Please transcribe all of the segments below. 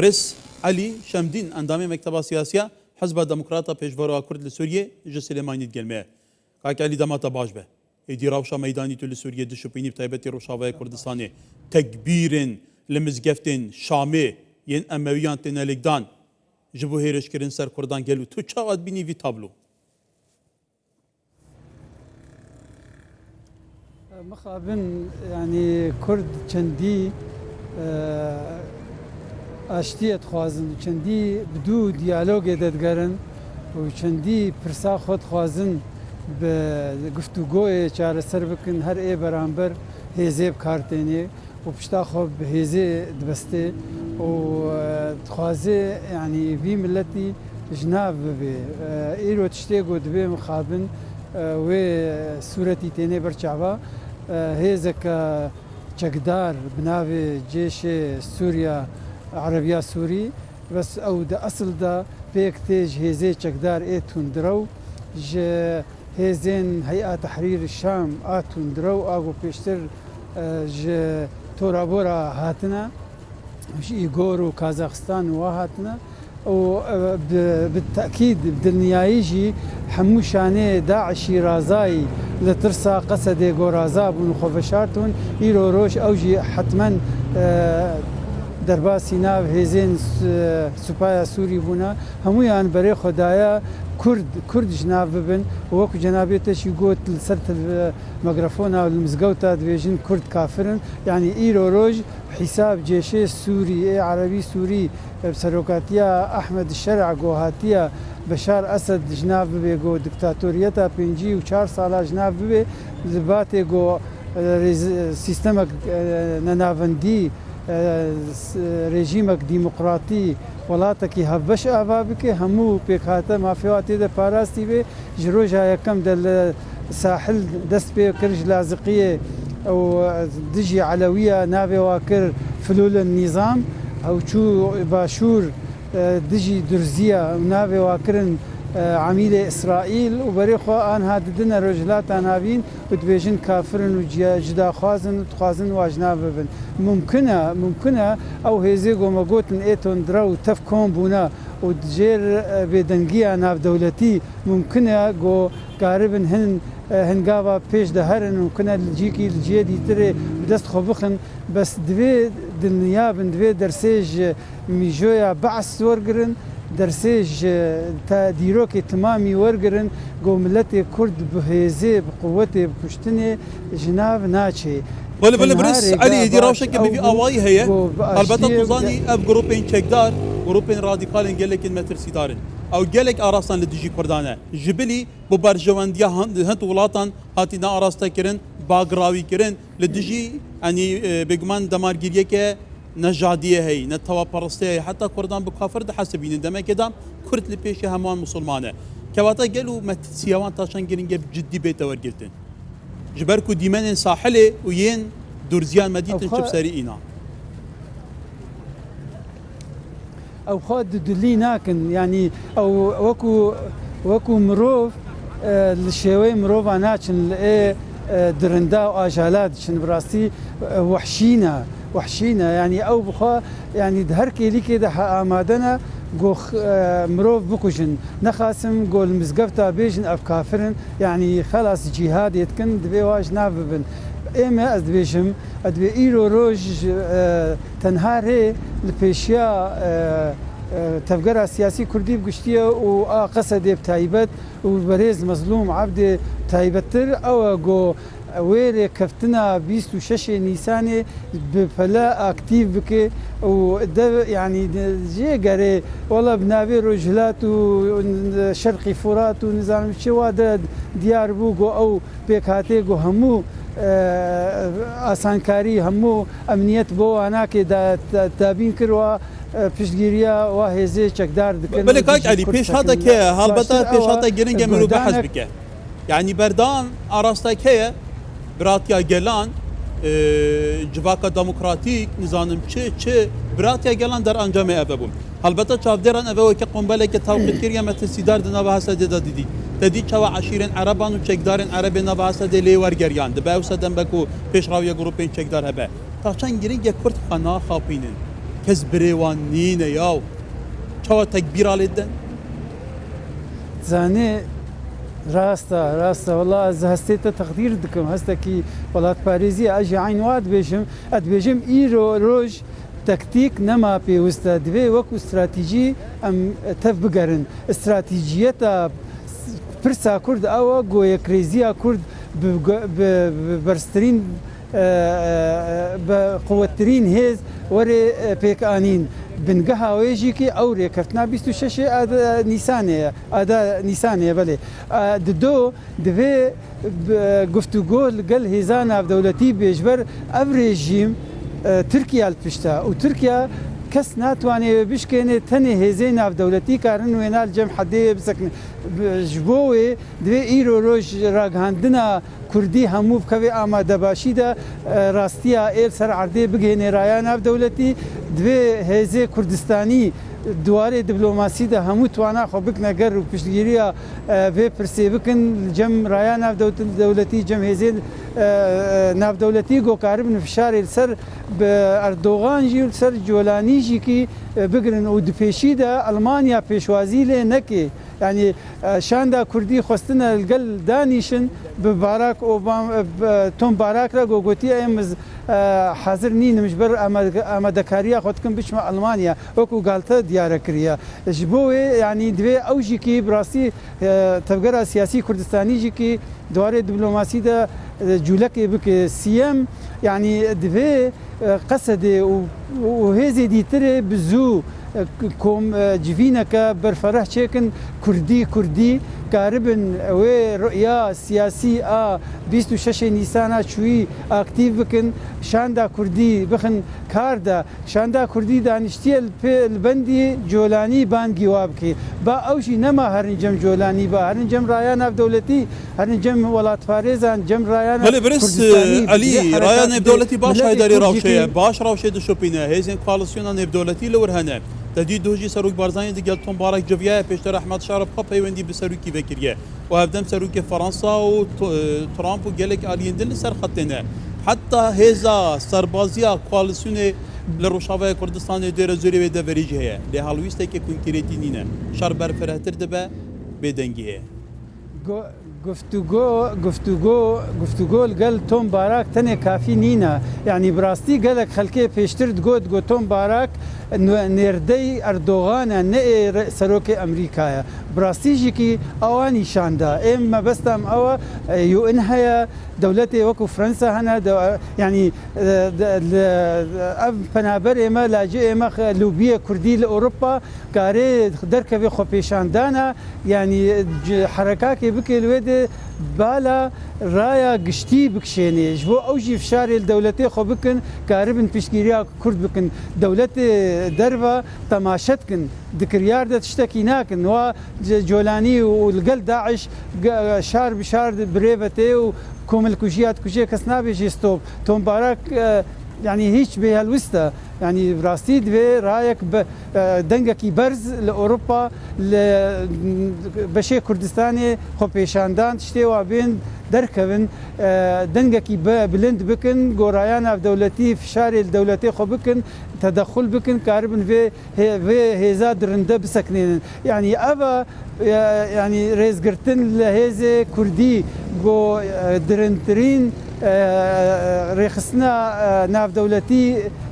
برس علي شمدين اندامي مكتبه سياسيه حزب ديمقراطا بيجبروا كرد لسوريا جي سليماني دجلمه كاك علي دماتا باش به يدي راوشا ميداني تو لسوريا دشوبيني بتايبتي روشاوي كردستاني تكبيرن لمزگفتن شامي ين امويان تنالكدان جبو هيرش كرن سر كردان گلو تو چاوات بيني في تابلو مخابن يعني كرد چندي اشتیت خوازن چندی بدو دیالوگ دادگرن و چندی پرسا خود خوازن به گفتگوی چاره سر بکن هر ای برانبر هزیب کارتینی و پشتا خوب هزی دبسته و خوازه يعني في ملتي جناب بي ايرو تشتيقو دبي مخابن و صورتي تيني برچاوا هزك چقدار بناوي جيش سوريا عربية سوري بس او ده اصل ده بيكتيج هزي چقدار ايتون درو هزين هيئة تحرير الشام اتون درو اغو بيشتر تورابورا هاتنا مش ايغور وكازاخستان وهاتنا وبالتاكيد بدنا يجي حموشانه داعشي رازاي لترسا قصدي غورازا بن خفشارتون ايرو روش اوجي حتما دربا سيناv هزين سوبايا سوري بونا همويان بري خدايا كرد جناب بن وكو جنابيتش يقول لسرت الميكروفون او المزقوطه ديفيجن كرد كافرن يعني ايرو روج حساب جيش سوري عربي سوري بسروكاتيا احمد الشرع جوهاتيا بشار اسد جناب بيجو دكتاتوريتا بنجي و4 سالا جناب بي لباتي جو سيستمك ننافندي رژیمک دیموقراطی ولاتکی هفش آبابک همو پیکاته مافیاتی ده پاراستی به جروجا یکم دل ساحل دست به کرج لازقیه او دجی علویه ناوی واکر فلول النظام او چو باشور دجی درزیه ناوی واکرن عميل إسرائيل وبريخو أن هاددنا رجلات أنابين وتبيجن كافرن وجدا خوازن وتخوازن واجناب بن ممكنة أو هيزيغو مقوتن إيتون درو تفكون بونا ودجير بدنجيا ناف دولتي ممكنة جو قاربن هنقابا بيش دهرن ممكنة الجيكي الجيدي تري بدست خبخن بس دوي دلنيابن دوي درسيج ميجويا بعث ورقرن درسيج تا ديروك تمامي ورقرن قو ملتي كرد بهيزي بقوتي بكشتني جناب ناتشي ولا برس علي دي روشك في اواي هي البته توزاني اب جروبين تشكدار جروبين راديكالين قالك المتر سيدارن او قالك اراسان لدجي كردانه جبلي ببرجوانديا هنت ولاتان هاتينا اراستا كرن باغراوي كرن لدجي يعني بيجمان دمار جيريكه نجاديه هي نتوا برستي حتى كردان بكافر ده حسبين دما كده كرد لبيش همان مسلمانه كواتا قالوا ما سيوان تاشان جرينجه جدي بيت ورقلتن جبركو ديمان ساحله وين درزيان مدينه شبساري اينا او خد دلي ناكن يعني او وكو مروف الشيوي مروف اناچن درندا واجالات شن براستي وحشينا يعني او بخا يعني دهركي لي كده امادنا جوخ مروف بكوجن نخاسم قول مزقفتا بيجن اف كافرن يعني خلاص جهاد يتكن دبي واج نافبن اما ادبيجم ادبي ايرو روج تنهاري البيشيا تفقرها سياسي كردي بقشتيه وقصد بتايبت وبريز مظلوم عبد تايبتر او جو ويري كفتنا 26 نيسان بفلا اكتيف بك وده يعني جي قري والله بنابي رجلات وشرقي فرات ونظام شواد ديار بوغو او بيكاتيغو همو آسانکاری همو امنیت بو انا که تابین کروا پیشگیریا و هزه چقدار دکن بله کاک علی پیش هاتا که هالبتا پیش هاتا گرینگ مرو بحث بکه يعني بردان اراستا که براتیا گلان جواکا دموکراتیک نظام چه براتیا گلان در انجام اوه بوم هالبتا چافدران اوه که قنبله که توقیت کریه مثل سیدار دنا بحث دیدی تدي چوا عشيرين عربان وچكدارن عربي نباسه دي ليور گريان ده باوسه دم بكو پیش راويه گروپين چكدار هبه تا چن گرين گه كرد خنا خاپينن کەس برێوان نینە یاو چاوە تەکبیرا لێدەن زانێ ڕاستە وڵا ئەز هەستێتە تەقدیر دکەم هەستێکی وڵات پارێزی ئەژی عین وات بێژم ئەدبێژم ئیرۆ ڕۆژ تەکتیک نەما پێویستە دەبێ وەکو استراتیژی ئەم تەف بگەرن استراتیژیەتە پرسا کورد ئەوە گۆیە کرێزیە کورد بەرزترین بە قووەترین هێز وەرێ پێکانین بنگە هاوێژێکی ئەو ڕێکەوتنا 26 نیسانەیە نیسانەیە بەێ دۆ دەبێ گفتوگۆ لەگەل هێزان ناودەوڵەتی بێژبەر ئەو ڕێژیم تورکیا پشتە و تورکیا کەس ناتوانێت بشکێنێ تەنێ هێزەی ناودەوڵەتی کارن وێنال جەم حەدەیە بسەکن ji bo wê divê îro roj ragihandina Kurdî hemû bikevê amadebaşî de rastiya êv ser erdê bigihêne raya navdewletî divê hêzê Kurdistanî duwarê diplomasî de hemû twana xwe bikine ger û piştgiriya vê pirsê bikin cem raya navdewletî cem hêzên navdewletî gokaribin fişarê ser bi Erdogan jî ser Colanî jîkî bigirin û dipêşî de Almanya pêşwazî lê neke yani şanda Kurdî xwestin gel danîşin bi Barak Obama Tom Barak re gogotiya em hazır nînim ji ber amadekariya xwe dikin biçme Almanya wekû galta diyare kiriye ji bo wê yani divê ew jîkî bi rastî tevgera siyasî Kurdistanî jîkî duwarê diplomasî de cûlekê bike siyem yani divê qesedê û hêzê dîtirê bi zû kom civîneke berfereh çêkin Kurdî karibin wê rüya siyasî a 26 Nîsana çûyî aktiv bikin şanda Kurdî bixin kar da şanda Kurdî daniştiye li bendî Colanî bangî wa bike ba ew jî nema herin cem Colanî ba herin cem raya navdewletî herin cem welatparêzan cem raya Kurdistanî Elî raya navdewletî baş haydarî rawşeye baş rawşê dişopîne hêzên koalîsyona navdewletî li wir hene تدی دوجی سروک بارزانی دیگه تون بارک جویه پیشتر احمد شارب خب پیوندی به سروکی بکریه و هفدم سروک فرانسا و ترامپ و گلک آلیندن سر خطینه حتی هزا سربازیا کوالسیون لروشاوه کردستان دیر زوری و دوریجه هه لی حالویسته که کنکریتی نینه شار برفرهتر دبه بدنگیه گفتگو لەگەل تۆم باراک تەنێ کافی نینە یعنی بڕاستی گەلک خەلکێ پێشتر گوت تۆم باراک نێردەی ئەردۆغانە نەئێ سەرۆکی ئەمریکایە بڕاستیژێکی ئەوان نیشاندا ئێم مەبەستم ئەوە UN هەیە دەولەتێ وەکو فرەنسا هەنە ینی ئەv پەنابەر ئێمە لاجێ ئێمە لوبیە کوردی لە ئەوروپا کارێ دەرکەوێ خۆپێشاندانە ینی حرەکاکێ بکێ لێ بالا رایا گشتی بکشێنێ ji bo ew jî fişarê dewletê xwe bikin karibin piştgiriya Kurd bikin dewletê derve temaşe dikin dikiryar de tiştekî nakin wa Colanî û li gel Daeş şar bi şar birêvetê û komilkujiya dikuje kes nabêje stop Tom Barak yani hiç bêhelwîst e yani rastî divê rayek dengekî berz li Ewropa li beşê Kurdistanê xwepêşandan tiştê wa bên derkevin dengekî bilind bikin goraya navdewletî fişarê li dewletê xwe bikin tedexul bikin karibin vê hêza dirinde biseknênin yani ev yani rêzgirtin li hêzê Kurdî got dirintirîn رخصنا ناف دولتي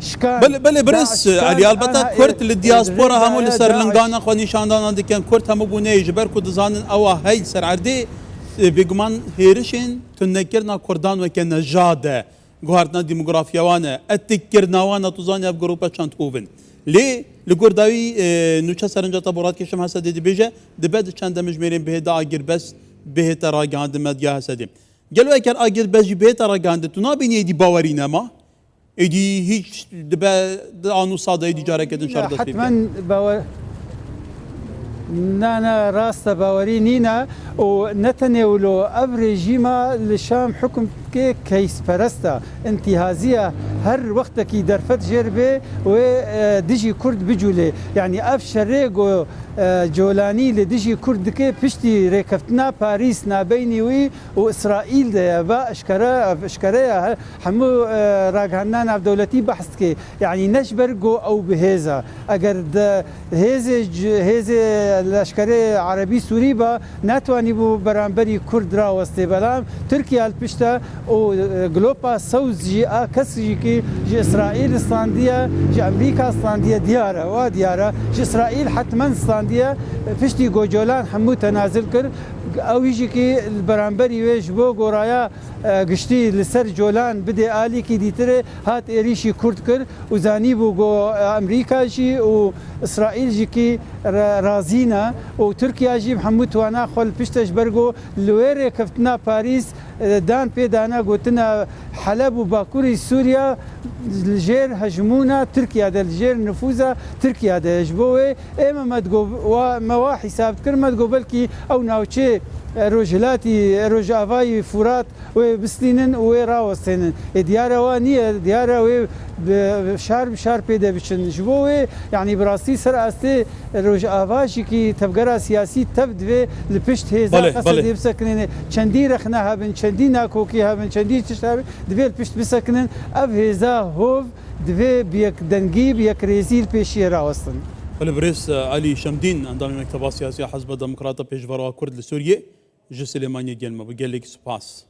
شكان بله برس علی البته کرد لدیاسپورا همو لسر لنگانا خو نشاندانا دکن کرد همو بونه جبر کو دزانن او هی سر عردی بگمان هیرشین تنکرنا کردان و کن جاده گوهرنا دیموگرافیاوانه اتکرناوانه توزانی اف گروپا چند هوون لی لگورداوی نوچه سرنجا تبورات کشم حسد دی بیجه دبد چند مجمرین به دا اگر بس به تراگاند مدیا حسدیم گلو اگر اگر بجی به تراگاند تو نبینی دی باوری نما ایدی هیچ دبه آنو ساده ایدی جاره کدن شرط حتما باور نه راست باوری نینه ونتناولو أف ريجيما للشام حكم كيس برستا انتهازية هر وقت كي درفت جربه ودجي كرد بجولي يعني أف شريقو جولاني لدجي كرد كي بشتي ريكفتنا باريس نابيني وي وإسرائيل ده با اشكرا همو راجعنا ناف دولتي بحث كي يعني نشبرجو أو بهذا أجر هذا الاشكرا عربي سوري با ناتواني بو برانبري كرد را واستبلام تركيا البشتا و جلوبا سوز جي كسجي كي جي إسرائيل استاندية جي أمريكا استاندية ديارة وديارة جي إسرائيل حتما استاندية فشتي جولان حمو تنازل كر أو يجي كي البرانبري ويش بو جورايا قشتي لسر جولان بدي آلي كي ديتره هات إريشي كرد كر وزاني بو جو أمريكا جي وإسرائيل جي كي رازينا وتركيا جي محمود وانا خل بيشتش برجو لوير كفتنا باريس دان بيدانا قلتنا حلب وباكوري سوريا الجير هجمونا تركيا ده الجير نفوذا تركيا ده جبوه اما ما تقول وما حساب كرمه تقول بلكي او ناوتشي روجلاتي روجافاي فرات وبسلينن وراوسينن ديارة وانية ديارة و بشار بيدا بشن جبوه يعني براسي سر استي روجافاجي كي تبقرا سياسي تبدو لبشت هيزا قصدي بسكنين چندي رخنا هابن چندي ناكوكي هابن چندي تشتابن دبي البشت بسكنين اف هيزا هوف دبي بيك دنگي بيك ريزيل بيشي راوستن البريس علي شمدين انضم مكتب سياسي حزب الديمقراطية بيشفروا كرد لسوريا جو سليماني جلمه بقول لك سباس